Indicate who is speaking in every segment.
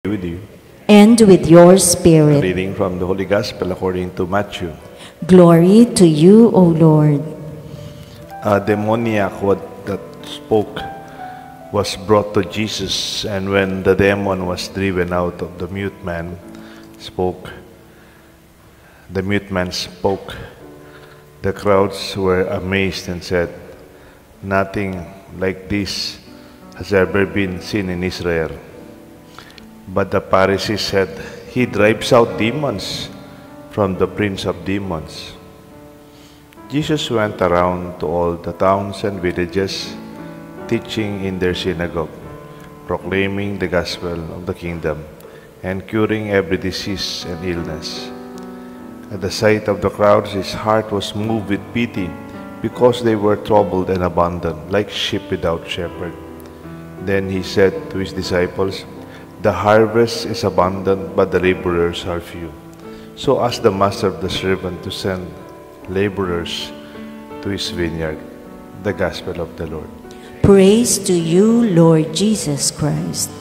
Speaker 1: With you.
Speaker 2: And with your spirit.
Speaker 1: Reading from the Holy Gospel according to Matthew.
Speaker 2: Glory to you, O Lord.
Speaker 1: A demoniac that spoke was brought to Jesus, and when the demon was driven out of the mute man, the mute man spoke. The crowds were amazed and said, "Nothing like this has ever been seen in Israel." But the Pharisees said, "He drives out demons from the prince of demons." Jesus went around to all the towns and villages, teaching in their synagogue, proclaiming the gospel of the kingdom, and curing every disease and illness. At the sight of the crowds, his heart was moved with pity, because they were troubled and abandoned, like sheep without shepherd. Then he said to his disciples, "The harvest is abundant, but the laborers are few. So ask the master of the servant to send laborers to his vineyard." The Gospel of the Lord.
Speaker 2: Praise to you, Lord Jesus Christ.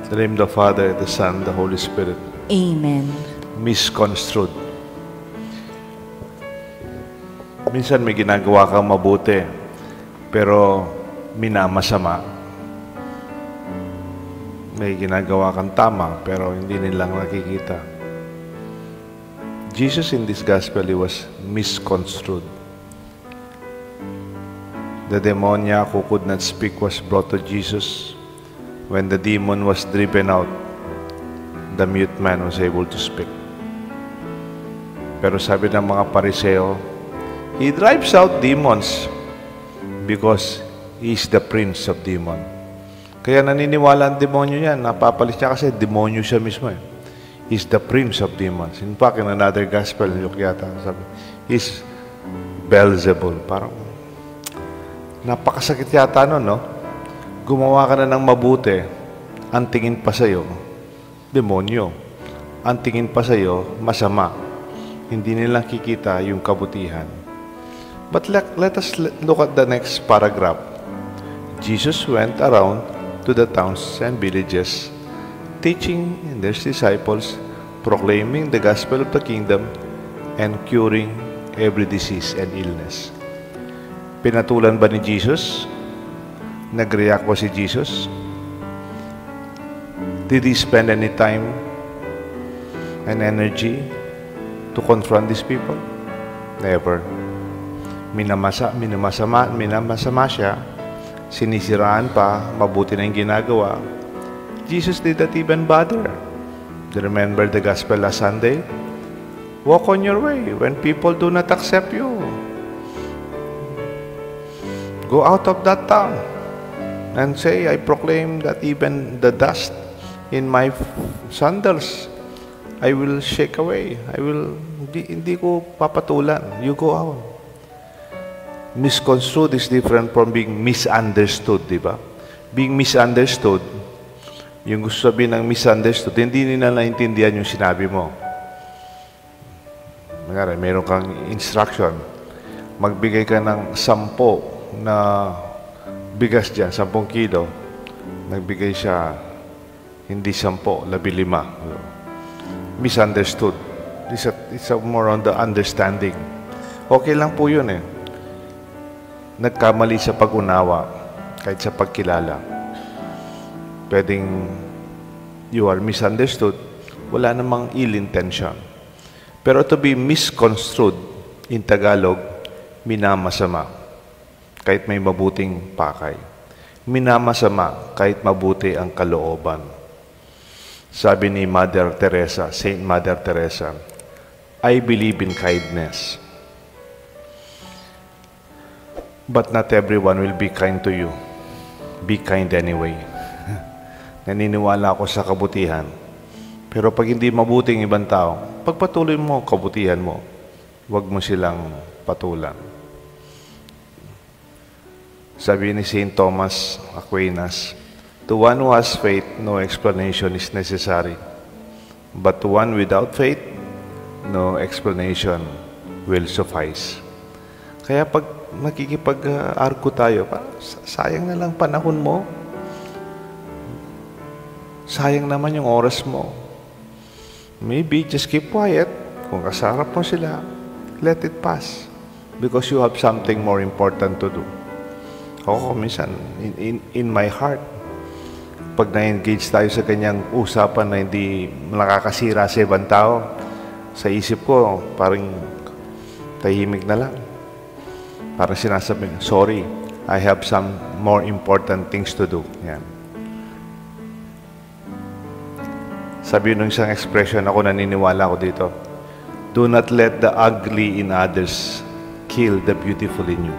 Speaker 1: In the name of the Father, the Son, the Holy Spirit.
Speaker 2: Amen.
Speaker 1: Misconstrued. Minsan may ginagawa kang mabuti, pero minamasama. May ginagawa kang tama, pero hindi nilang nakikita. Jesus in this gospel, he was misconstrued. The demoniac who could not speak was brought to Jesus. When the demon was driven out, the mute man was able to speak. Pero sabi ng mga Pariseo, "He drives out demons because he is the prince of demon." Kaya naniniwala ang demonyo yan. Napapalis niya kasi demonyo siya mismo. He's the prince of demons. In fact, in another gospel, yung yata, sabi, he's Beelzebul. Parang, napakasakit yata nun, no? Gumawa ka na ng mabuti, ang tingin pa sa'yo, demonyo. Ang tingin pa sa'yo, masama. Hindi nila kikita yung kabutihan. But let us look at the next paragraph. Jesus went around to the towns and villages, teaching their disciples, proclaiming the gospel of the kingdom, and curing every disease and illness. Pinatulan ba ni Jesus? Nag-react ba si Jesus? Did he spend any time and energy to confront these people? Never. Minamasama siya, sinisiraan pa, mabuti na yung ginagawa. Jesus did not even bother. Do you remember the gospel last Sunday? Walk on your way when people do not accept you. Go out of that town and say, "I proclaim that even the dust in my sandals, I will shake away. Hindi ko papatulan. You go out." Misconstrued is different from being misunderstood, di ba? Being misunderstood, yung gusto sabihin ng misunderstood, hindi nila naintindihan yung sinabi mo. Meron kang instruction, magbigay ka ng 10 na bigas dyan, 10 kilo. Nagbigay siya, hindi 10, 15. Misunderstood. It's more on the understanding. Okay lang po yun eh. Nagkamali sa pag-unawa, kahit sa pagkilala. Pwedeng you are misunderstood, wala namang ill intention. Pero to be misconstrued, in Tagalog, minamasama, kahit may mabuting pakay. Minamasama, kahit mabuti ang kalooban. Sabi ni Mother Teresa, Saint Mother Teresa, "I believe in kindness. But not everyone will be kind to you. Be kind anyway." Naniniwala ako sa kabutihan. Pero pag hindi mabuting ibang tao, pagpatuloy mo ang kabutihan mo. Huwag mo silang patulan. Sabi ni Saint Thomas Aquinas, "To one who has faith, no explanation is necessary. But to one without faith, no explanation will suffice." Kaya pag makikipag-argue tayo, sayang na lang panahon mo. Sayang naman yung oras mo. Maybe just keep quiet. Kung kasarap mo sila, let it pass. Because you have something more important to do. Ako minsan, in my heart, pag na-engage tayo sa kanyang usapan na hindi nakakasira sa ibang tao, sa isip ko, parang tahimik na lang. Parang sinasabi, sorry, I have some more important things to do. Yan. Sabi nung isang expression, ako naniniwala ko dito, do not let the ugly in others kill the beautiful in you.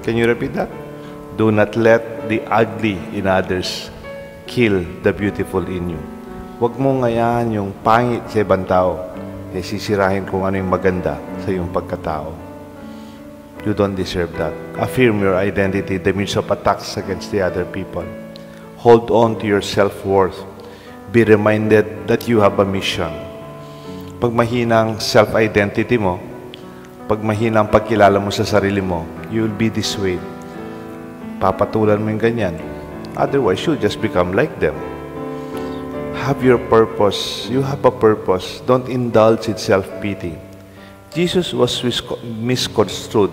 Speaker 1: Can you repeat that? Do not let the ugly in others kill the beautiful in you. Huwag mong ngayaan yung pangit sa ibang tao, sisirahin kung ano yung maganda sa iyong pagkatao. You don't deserve that. Affirm your identity in the midst of attacks against the other people. Hold on to your self-worth. Be reminded that you have a mission. Pag mahinang self-identity mo, pag mahinang pagkilala mo sa sarili mo, you will be this way. Papatulan mo yung ganyan. Otherwise, you'll just become like them. Have your purpose. You have a purpose. Don't indulge in self-pity. Jesus was misconstrued.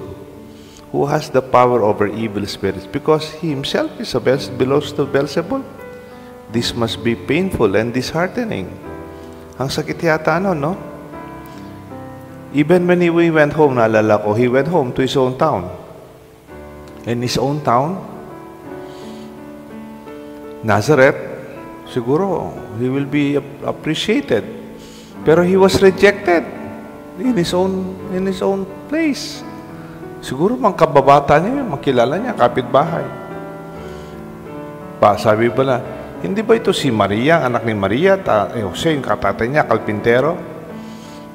Speaker 1: Who has the power over evil spirits? Because he himself belongs to Beelzebul. This must be painful and disheartening. Ang sakit yata no? Even when he went home, naalala ko, he went home to his own town. In his own town, Nazareth, siguro, he will be appreciated. Pero he was rejected in his own place. Siguro, mga kababata niya, makilala niya, kapitbahay. Sabi pala, hindi ba ito si Maria, anak ni Maria, Jose, yung katatay niya, kalpintero?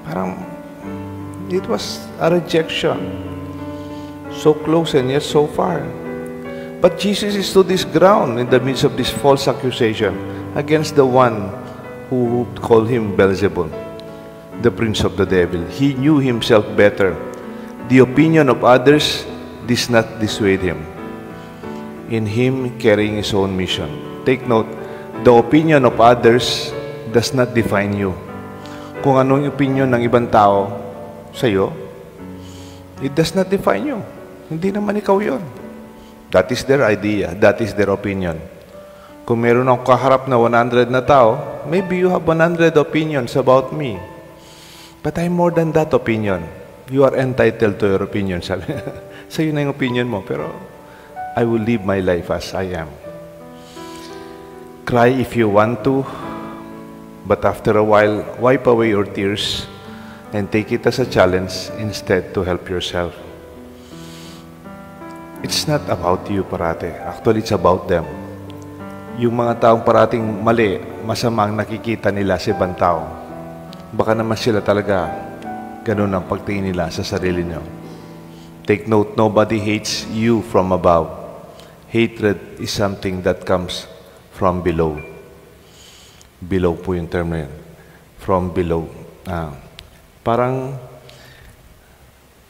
Speaker 1: Parang, it was a rejection. So close and yet so far. But Jesus stood his ground in the midst of this false accusation against the one who called him Beelzebul, the prince of the devil. He knew himself better. The opinion of others did not dissuade him in him carrying his own mission. Take note, the opinion of others does not define you. Kung anong opinion ng ibang tao sa iyo, it does not define you. Hindi naman ikaw yun. That is their idea. That is their opinion. Kung meron akong kaharap na 100 na tao, maybe you have 100 opinions about me. But I'm more than that opinion. You are entitled to your opinion. Sabi. Sa'yo na yung opinion mo. Pero I will live my life as I am. Cry if you want to, but after a while, wipe away your tears and take it as a challenge instead to help yourself. It's not about you parate. Actually, it's about them. Yung mga taong parating mali, masamang nakikita nila sa ibang tao. Baka naman sila talaga ganun ang pagtingin nila sa sarili nyo. Take note, nobody hates you from above. Hatred is something that comes from below. Below po yung term na yun. From below. Parang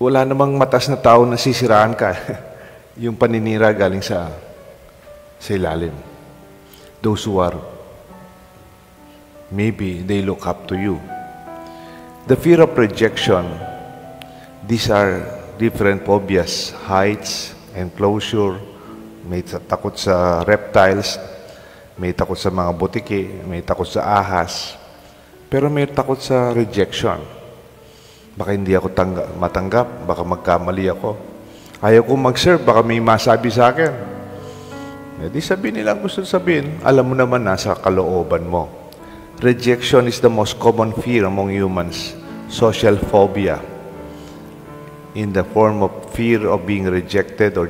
Speaker 1: wala namang matas na tao na sisiraan ka. Yung paninira galing sa ilalim. Those who are, maybe they look up to you. The fear of rejection, these are different phobias, heights, enclosure, may takot sa reptiles, may takot sa mga butiki, may takot sa ahas, pero may takot sa rejection. Baka hindi ako matanggap, baka magkamali ako. Ayaw ko mag-serve, baka may masabi sa akin. Di sabihin nila gusto sabihin, alam mo naman nasa kalooban mo. Rejection is the most common fear among humans. Social phobia, in the form of fear of being rejected or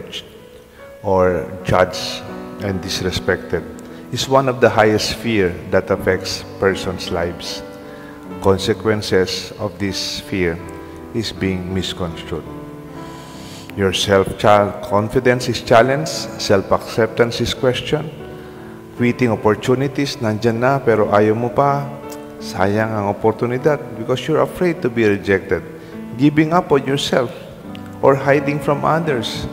Speaker 1: judged and disrespected, is one of the highest fear that affects persons' lives. Consequences of this fear is being misconstrued. Your self-confidence is challenged, self-acceptance is questioned, quitting opportunities, nandyan na pero ayaw mo pa, sayang ang oportunidad because you're afraid to be rejected. Giving up on yourself, or hiding from others,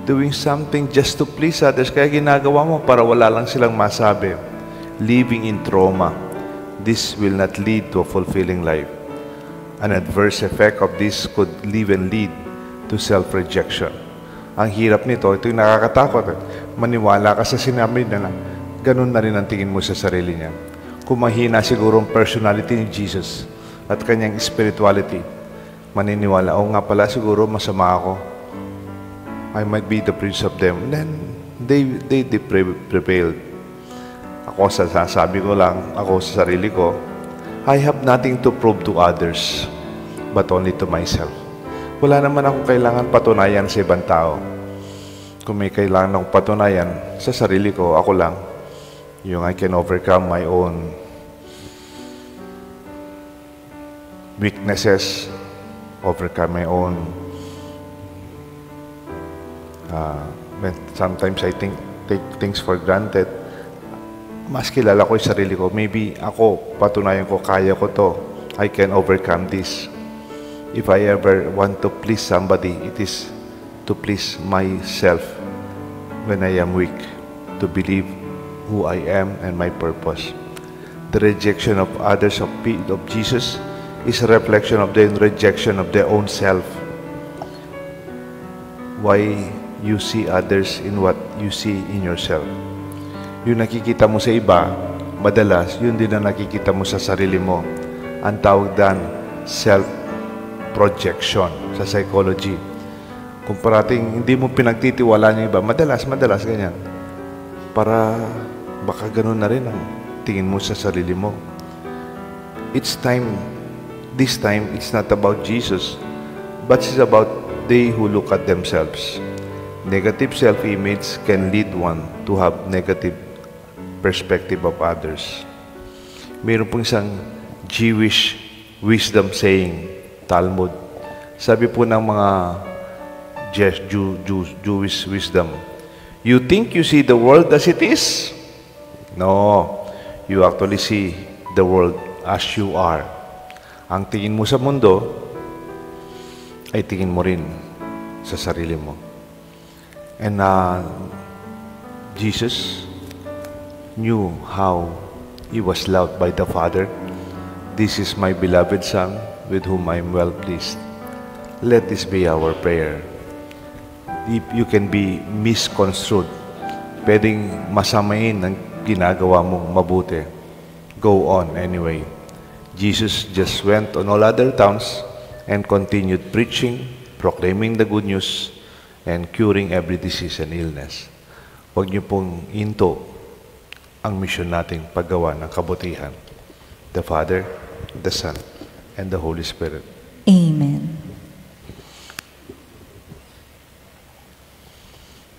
Speaker 1: doing something just to please others, kaya ginagawa mo para wala lang silang masabi, living in trauma. This will not lead to a fulfilling life. An adverse effect of this could even lead to self-rejection. Ang hirap nito, ito yung nakakatakot. Maniwala ka sa sinabi na ganun na rin ang tingin mo sa sarili niya. Kung mahina siguro ang personality ni Jesus at kanyang spirituality, maniniwala, nga pala siguro masama ako. I might be the prince of them. And then, they prevailed. Ako, sasabi ko lang, ako sa sarili ko, I have nothing to prove to others, but only to myself. Wala naman akong kailangan patunayan sa ibang tao. Kung may kailangan akong patunayan sa sarili ko, ako lang, yung I can overcome my own weaknesses, overcome my own sometimes I take things for granted. Mas kilala ko yung sarili ko. Maybe ako, patunayan ko, kaya ko to. I can overcome this. If I ever want to please somebody, it is to please myself when I am weak, to believe who I am and my purpose. The rejection of others of Jesus is a reflection of the rejection of their own self. Why you see others in what you see in yourself. Yung nakikita mo sa iba, madalas, yun din ang nakikita mo sa sarili mo. Ang tawag dan, self-projection sa psychology. Kung parating hindi mo pinagtitiwalaan yung iba, madalas ganyan. Para baka ganun na rin ang tingin mo sa sarili mo. This time, it's not about Jesus, but it's about they who look at themselves. Negative self-image can lead one to have negative perspective of others. Mayroon pong isang Jewish wisdom saying, Talmud. Sabi po ng mga Jewish wisdom, you think you see the world as it is? No, you actually see the world as you are. Ang tingin mo sa mundo, ay tingin mo rin sa sarili mo. And Jesus knew how he was loved by the Father. This is my beloved Son, with whom I am well pleased. Let this be our prayer. If you can be misconstrued, pwedeng masamain ang ginagawa mong mabuti. Go on anyway. Jesus just went on all other towns and continued preaching, proclaiming the good news, and curing every disease and illness. Huwag niyo pong into ang mission nating paggawa ng kabutihan. The Father, the Son, and the Holy Spirit.